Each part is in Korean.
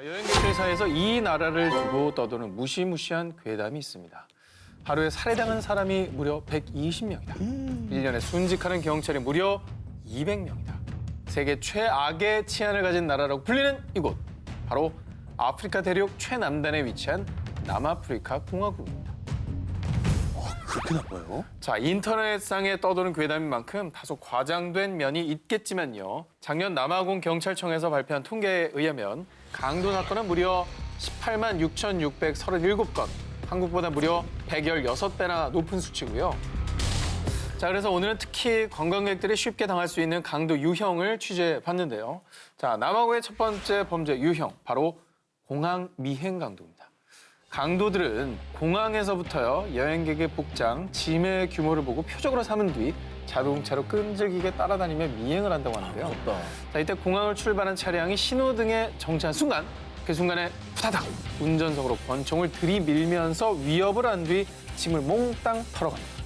여행객들 사이에서 이 나라를 두고 떠도는 무시무시한 괴담이 있습니다. 하루에 살해당한 사람이 무려 120명이다. 1년에 순직하는 경찰이 무려 200명이다. 세계 최악의 치안을 가진 나라라고 불리는 이곳. 바로 아프리카 대륙 최남단에 위치한 남아프리카 공화국입니다. 그렇게 나빠요? 자, 인터넷상에 떠도는 괴담인 만큼 다소 과장된 면이 있겠지만요. 작년 남아공 경찰청에서 발표한 통계에 의하면 강도 사건은 무려 18만 6,637건, 한국보다 무려 116배나 높은 수치고요. 자, 그래서 오늘은 특히 관광객들이 쉽게 당할 수 있는 강도 유형을 취재해봤는데요. 자, 남아공의 첫 번째 범죄 유형, 바로 공항 미행 강도입니다. 강도들은 공항에서부터요, 여행객의 복장, 짐의 규모를 보고 표적으로 삼은 뒤 자동차로 끈질기게 따라다니며 미행을 한다고 하는데요. 자, 이때 공항을 출발한 차량이 신호등에 정차한 순간, 그 순간에 후다닥 운전석으로 권총을 들이밀면서 위협을 한 뒤 짐을 몽땅 털어갑니다.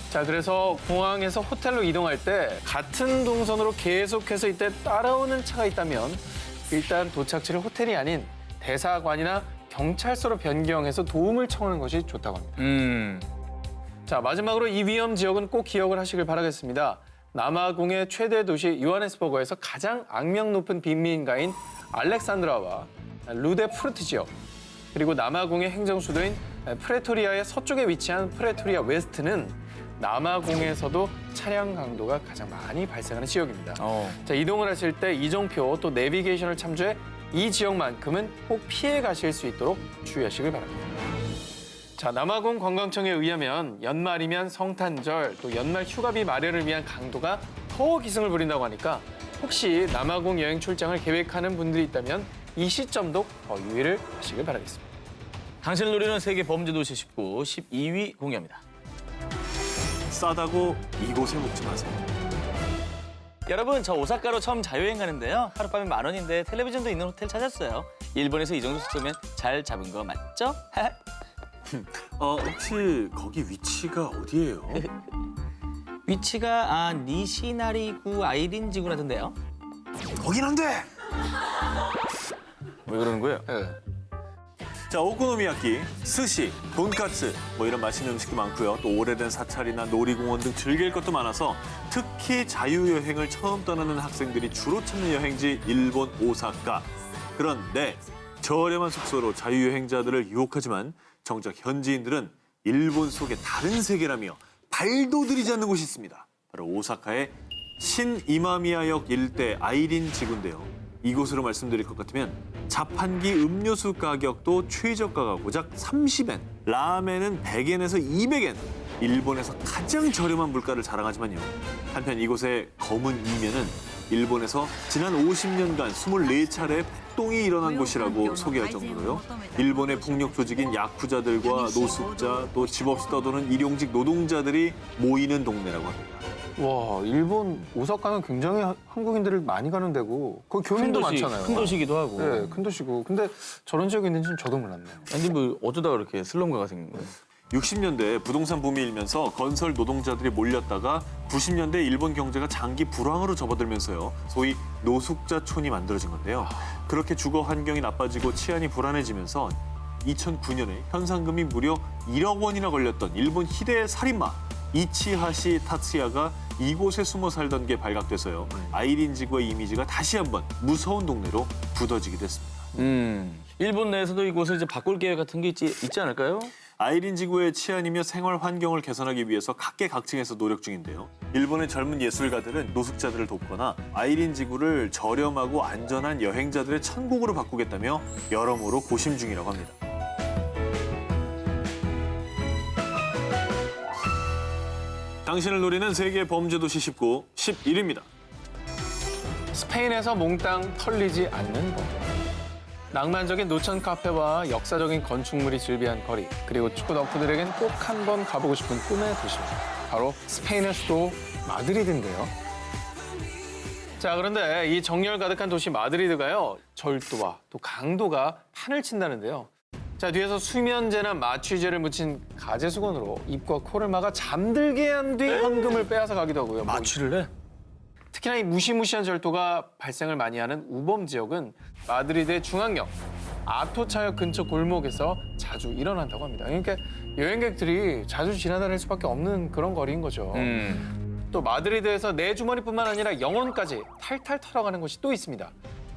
자, 그래서 공항에서 호텔로 이동할 때 같은 동선으로 계속해서 이때 따라오는 차가 있다면 일단 도착지를 호텔이 아닌 대사관이나 경찰서로 변경해서 도움을 청하는 것이 좋다고 합니다. 자, 마지막으로 이 위험 지역은 꼭 기억을 하시길 바라겠습니다. 남아공의 최대 도시 요하네스버그에서 가장 악명 높은 빈민가인 알렉산드라와 루데푸르트 지역, 그리고 남아공의 행정수도인 프레토리아의 서쪽에 위치한 프레토리아 웨스트는 남아공에서도 차량 강도가 가장 많이 발생하는 지역입니다. 자, 이동을 하실 때 이정표 또 내비게이션을 참조해 이 지역만큼은 꼭 피해 가실 수 있도록 주의하시길 바랍니다. 자, 남아공 관광청에 의하면 연말이면 성탄절 또 연말 휴가비 마련을 위한 강도가 더 기승을 부린다고 하니까 혹시 남아공 여행 출장을 계획하는 분들이 있다면 이 시점도 더 유의를 하시길 바라겠습니다. 당신을 노리는 세계 범죄 도시 19, 12위 공개합니다. 싸다고 이곳에 묵지 마세요. 여러분, 저 오사카로 처음 자유여행 가는데요. 하룻밤에 10,000원인데 텔레비전도 있는 호텔 찾았어요. 일본에서 이 정도 숙소면 잘 잡은 거 맞죠? 혹시 거기 위치가 어디예요? 위치가 니시나리구 아이린지구라던데요. 거긴 안 돼! 왜 그러는 거예요? 자, 오코노미야끼, 스시, 돈까스 뭐 이런 맛있는 음식도 많고요. 또 오래된 사찰이나 놀이공원 등 즐길 것도 많아서 특히 자유여행을 처음 떠나는 학생들이 주로 찾는 여행지 일본 오사카. 그런데 저렴한 숙소로 자유여행자들을 유혹하지만 정작 현지인들은 일본 속의 다른 세계라며 발도 들이지 않는 곳이 있습니다. 바로 오사카의 신이마미야역 일대 아이린 지구인데요. 이곳으로 말씀드릴 것 같으면 자판기 음료수 가격도 최저가가 고작 30엔, 라멘은 100엔에서 200엔. 일본에서 가장 저렴한 물가를 자랑하지만요. 한편 이곳의 검은 이면은 일본에서 지난 50년간 24차례 폭동이 일어난 곳이라고 소개할 정도로요. 일본의 폭력 조직인 야쿠자들과 노숙자, 또 집 없이 떠도는 일용직 노동자들이 모이는 동네라고 합니다. 와, 일본 오사카는 굉장히 한국인들이 많이 가는 데고 거기 교민도 많잖아요. 큰 도시기도 하고. 네, 큰 도시고. 근데 저런 지역이 있는지는 저도 몰랐네요. 아니, 뭐 어쩌다 그렇게 슬럼가가 생긴 거예요? 60년대 부동산 붐이 일면서 건설 노동자들이 몰렸다가 90년대 일본 경제가 장기 불황으로 접어들면서요. 소위 노숙자촌이 만들어진 건데요. 그렇게 주거 환경이 나빠지고 치안이 불안해지면서 2009년에 현상금이 무려 1억 원이나 걸렸던 일본 희대의 살인마 이치하시 타츠야가 이곳에 숨어 살던 게 발각돼서요. 아이린 지구의 이미지가 다시 한번 무서운 동네로 굳어지기도 했습니다. 일본 내에서도 이곳을 이제 바꿀 계획 같은 게 있지 않을까요? 아이린 지구의 치안이며 생활 환경을 개선하기 위해서 각계각층에서 노력 중인데요. 일본의 젊은 예술가들은 노숙자들을 돕거나 아이린 지구를 저렴하고 안전한 여행자들의 천국으로 바꾸겠다며 여러모로 고심 중이라고 합니다. 당신을 노리는 세계 범죄 도시 19, 11위입니다. 스페인에서 몽땅 털리지 않는 법. 낭만적인 노천 카페와 역사적인 건축물이 즐비한 거리, 그리고 축구 덕후들에겐 꼭 한 번 가보고 싶은 꿈의 도시입니다. 바로 스페인의 수도 마드리드인데요. 자, 그런데 이 정열 가득한 도시 마드리드가요, 절도와 또 강도가 판을 친다는데요. 자, 뒤에서 수면제나 마취제를 묻힌 가재 수건으로 입과 코를 막아 잠들게 한 뒤 현금을 빼앗아 가기도 하고요. 마취를 해? 특히나 이 무시무시한 절도가 발생을 많이 하는 우범 지역은 마드리드의 중앙역 아토차역 근처 골목에서 자주 일어난다고 합니다. 그러니까 여행객들이 자주 지나다닐 수밖에 없는 그런 거리인 거죠. 또 마드리드에서 내 주머니뿐만 아니라 영혼까지 탈탈 털어가는 곳이 또 있습니다.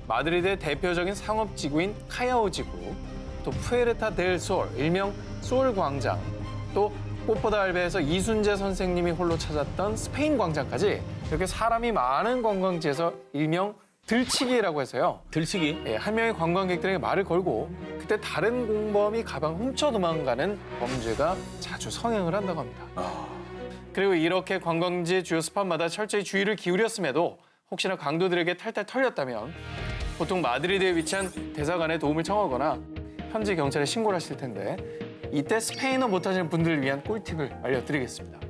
마드리드의 대표적인 상업지구인 카야오 지구, 또 푸에르타 델 솔, 일명 솔 광장, 또 꽃보다 알베에서 이순재 선생님이 홀로 찾았던 스페인 광장까지 이렇게 사람이 많은 관광지에서 일명 들치기라고 해서요. 들치기? 예, 한 명의 관광객들에게 말을 걸고 그때 다른 공범이 가방 훔쳐 도망가는 범죄가 자주 성행을 한다고 합니다. 그리고 이렇게 관광지 주요 스팟마다 철저히 주의를 기울였음에도 혹시나 강도들에게 탈탈 털렸다면 보통 마드리드에 위치한 대사관에 도움을 청하거나 현지 경찰에 신고를 하실 텐데 이때 스페인어 못하시는 분들을 위한 꿀팁을 알려드리겠습니다.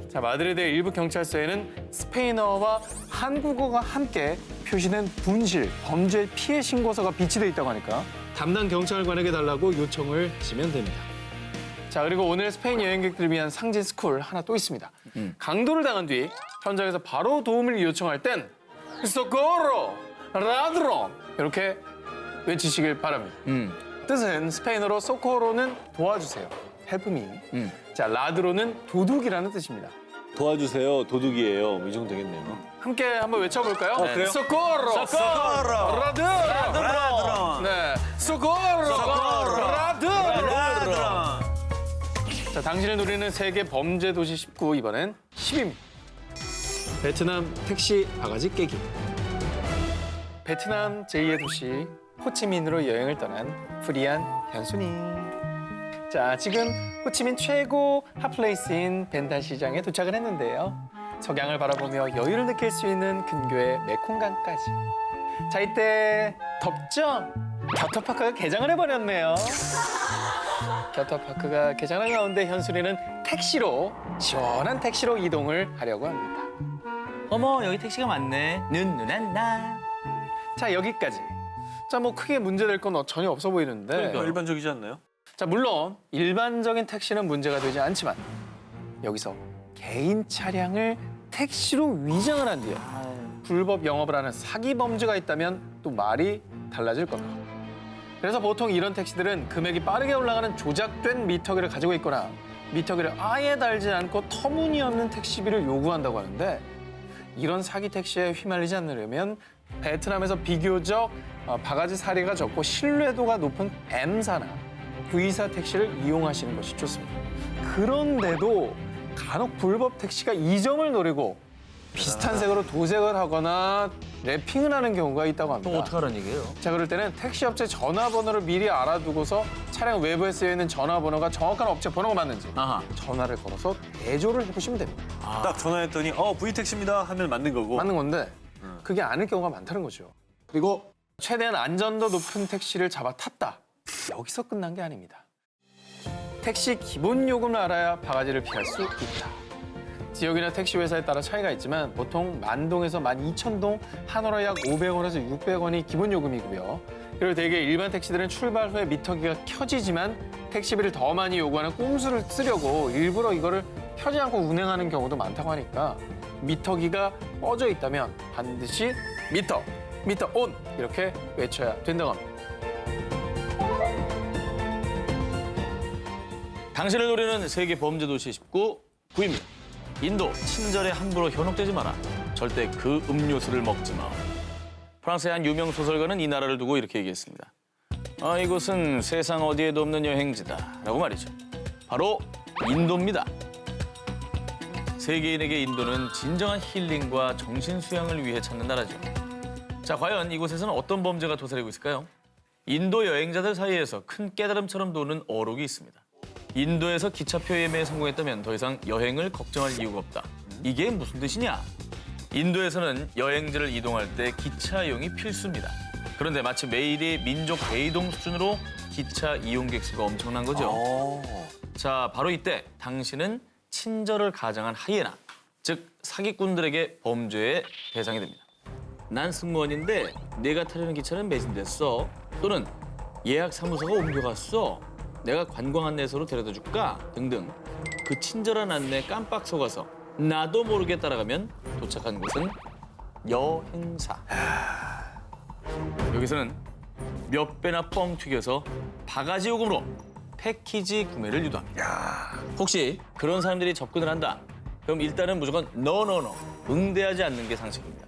자, 마드리드의 일부 경찰서에는 스페인어와 한국어가 함께 표시된 분실, 범죄 피해 신고서가 비치돼 있다고 하니까 담당 경찰관에게 달라고 요청을 하시면 됩니다. 자, 그리고 오늘 스페인 여행객들을 위한 상징 스쿨 하나 또 있습니다. 강도를 당한 뒤 현장에서 바로 도움을 요청할 땐 소코로, 라드론 이렇게 외치시길 바랍니다. 뜻은 스페인어로 소코로는 도와주세요. help me. 자, 라드로는 도둑이라는 뜻입니다. 도와주세요. 도둑이에요. 이 정도 되겠네요. 함께 한번 외쳐볼까요? 그래요? 소코로, 소코로, 라드론. 네, 소코로, 라드론. 자, 당신을 노리는 세계 범죄 도시 19, 이번엔 10입니다. 베트남 택시 바가지 깨기. 베트남 제2의 도시 호치민으로 여행을 떠난 프리안 현순이. 자, 지금 호치민 최고 핫플레이스인 벤탄 시장에 도착을 했는데요. 석양을 바라보며 여유를 느낄 수 있는 근교의 메콩강까지. 자, 이때 덥죠? 겨터파크가 개장을 해버렸네요. 겨터파크가 개장한 가운데 현순이는 택시로, 시원한 택시로 이동을 하려고 합니다. 어머, 여기 택시가 많네. 눈누난 나. 자, 여기까지. 자, 뭐 크게 문제될 건 전혀 없어 보이는데. 그러니까요. 일반적이지 않나요? 자, 물론 일반적인 택시는 문제가 되지 않지만 여기서 개인 차량을 택시로 위장을 한 뒤에 불법 영업을 하는 사기 범죄가 있다면 또 말이 달라질 겁니다. 그래서 보통 이런 택시들은 금액이 빠르게 올라가는 조작된 미터기를 가지고 있거나 미터기를 아예 달지 않고 터무니없는 택시비를 요구한다고 하는데 이런 사기 택시에 휘말리지 않으려면 베트남에서 비교적 바가지 사례가 적고 신뢰도가 높은 M사나 V사 택시를 이용하시는 것이 좋습니다. 그런데도 간혹 불법 택시가 이 점을 노리고 비슷한 색으로 도색을 하거나 랩핑을 하는 경우가 있다고 합니다. 그럼 어떡하라는 얘기예요? 자, 그럴 때는 택시 업체 전화번호를 미리 알아두고서 차량 외부에 쓰여 있는 전화번호가 정확한 업체 번호가 맞는지 아하. 전화를 걸어서 대조를 해보시면 됩니다. 딱 전화했더니 V택시입니다 하면 맞는 거고. 맞는 건데 그게 아닐 경우가 많다는 거죠. 그리고 최대한 안전도 높은 택시를 잡아 탔다. 여기서 끝난 게 아닙니다. 택시 기본 요금을 알아야 바가지를 피할 수 있다. 지역이나 택시 회사에 따라 차이가 있지만 보통 10,000동에서 12,000동, 한화로 약 500원에서 600원이 기본 요금이고요. 그리고 대개 일반 택시들은 출발 후에 미터기가 켜지지만 택시비를 더 많이 요구하는 꼼수를 쓰려고 일부러 이거를 켜지 않고 운행하는 경우도 많다고 하니까 미터기가 꺼져 있다면 반드시 미터 온 이렇게 외쳐야 된다고 합니다. 당신을 노리는 세계 범죄 도시 19, 9입니다. 인도, 친절에 함부로 현혹되지 마라. 절대 그 음료수를 먹지 마. 프랑스의 한 유명 소설가는 이 나라를 두고 이렇게 얘기했습니다. 이곳은 세상 어디에도 없는 여행지다. 라고 말이죠. 바로 인도입니다. 세계인에게 인도는 진정한 힐링과 정신 수양을 위해 찾는 나라죠. 자, 과연 이곳에서는 어떤 범죄가 도사리고 있을까요? 인도 여행자들 사이에서 큰 깨달음처럼 도는 어록이 있습니다. 인도에서 기차표 예매에 성공했다면 더 이상 여행을 걱정할 이유가 없다. 이게 무슨 뜻이냐? 인도에서는 여행지를 이동할 때 기차 이용이 필수입니다. 그런데 마치 매일이 민족 대이동 수준으로 기차 이용객 수가 엄청난 거죠. 자, 바로 이때 당신은 친절을 가장한 하이에나, 즉 사기꾼들에게 범죄의 대상이 됩니다. 난 승무원인데 내가 타려는 기차는 매진됐어. 또는 예약 사무소가 옮겨갔어. 내가 관광 안내소로 데려다 줄까? 등등. 그 친절한 안내에 깜빡 속아서 나도 모르게 따라가면 도착한 곳은 여행사. 여기서는 몇 배나 뻥 튀겨서 바가지 요금으로 패키지 구매를 유도합니다. 혹시 그런 사람들이 접근을 한다. 그럼 일단은 무조건 노노노 응대하지 않는 게 상식입니다.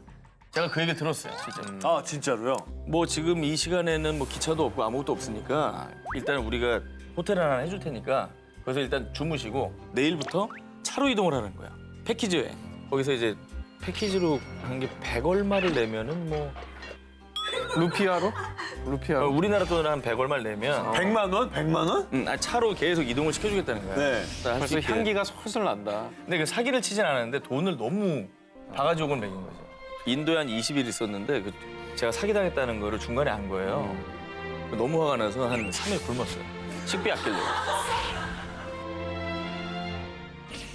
제가 그 얘기 들었어요, 진짜. 아 진짜로요? 뭐 지금 이 시간에는 뭐 기차도 없고 아무것도 없으니까 일단 우리가 호텔 하나 해줄 테니까 그래서 일단 주무시고 내일부터 차로 이동을 하는 거야. 패키지 여행. 거기서 이제 패키지로 한 게 100얼마를 내면은 뭐 루피아로? 루피아로? 우리나라 돈으로 한 100얼마를 내면 100만 원? 100만 원? 차로 계속 이동을 시켜주겠다는 거야. 네. 벌써 향기가 솔솔 난다. 근데 그 사기를 치진 않았는데 돈을 너무 바가지 요금을 매긴 거죠. 인도에 한 20일 있었는데 제가 사기당했다는 거를 중간에 안 거예요. 너무 화가 나서 한 3일 굶었어요. 식비 아끼려고.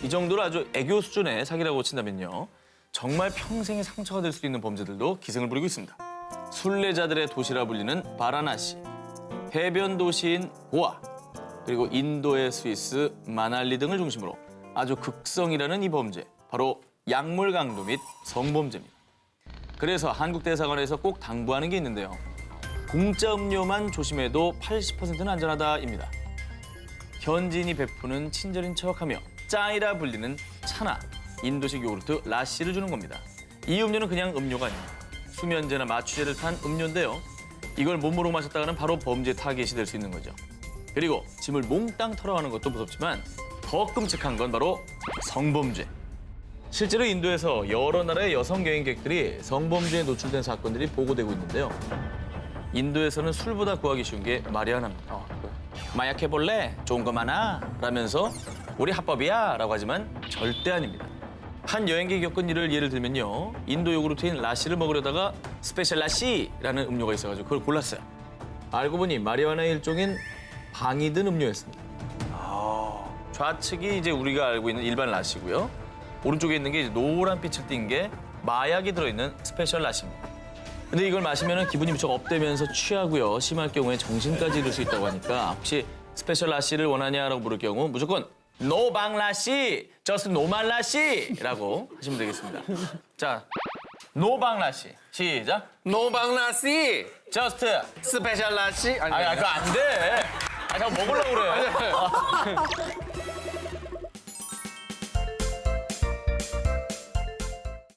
이 정도로 아주 애교 수준의 사기라고 친다면요. 정말 평생의 상처가 될 수 있는 범죄들도 기승을 부리고 있습니다. 순례자들의 도시라 불리는 바라나시, 해변 도시인 고아, 그리고 인도의 스위스 마날리 등을 중심으로 아주 극성이라는 이 범죄, 바로 약물 강도 및 성범죄입니다. 그래서 한국 대사관에서 꼭 당부하는 게 있는데요. 공짜 음료만 조심해도 80%는 안전하다입니다. 현지인이 베푸는 친절인 척하며 짜이라 불리는 차나 인도식 요구르트 라시를 주는 겁니다. 이 음료는 그냥 음료가 아닙니다. 수면제나 마취제를 탄 음료인데요. 이걸 몸으로 마셨다가는 바로 범죄 타겟이 될 수 있는 거죠. 그리고 짐을 몽땅 털어가는 것도 무섭지만 더 끔찍한 건 바로 성범죄. 실제로 인도에서 여러 나라의 여성 여행객들이 성범죄에 노출된 사건들이 보고되고 있는데요. 인도에서는 술보다 구하기 쉬운 게 마리아나입니다. 마약해볼래? 좋은 거 많아? 라면서 우리 합법이야? 라고 하지만 절대 아닙니다. 한 여행객이 겪은 일을 예를 들면요. 인도 요구르트인 라시를 먹으려다가 스페셜 라시라는 음료가 있어가지고 그걸 골랐어요. 알고 보니 마리화나의 일종인 방이 든 음료였습니다. 좌측이 이제 우리가 알고 있는 일반 라시고요. 오른쪽에 있는 게 이제 노란 빛을 띤 게 마약이 들어있는 스페셜 라시입니다. 근데 이걸 마시면 기분이 무척 업되면서 취하고요. 심할 경우에 정신까지 잃을 수 있다고 하니까 혹시 스페셜 라시를 원하냐라고 물을 경우 무조건 노방 라시, 저스트 노말 라시라고 하시면 되겠습니다. 자, 노방 라시 시작. 노방라시! 저스트. 스페셜 라시? 아니, 그거 안 돼. 자꾸 먹으려고 그래.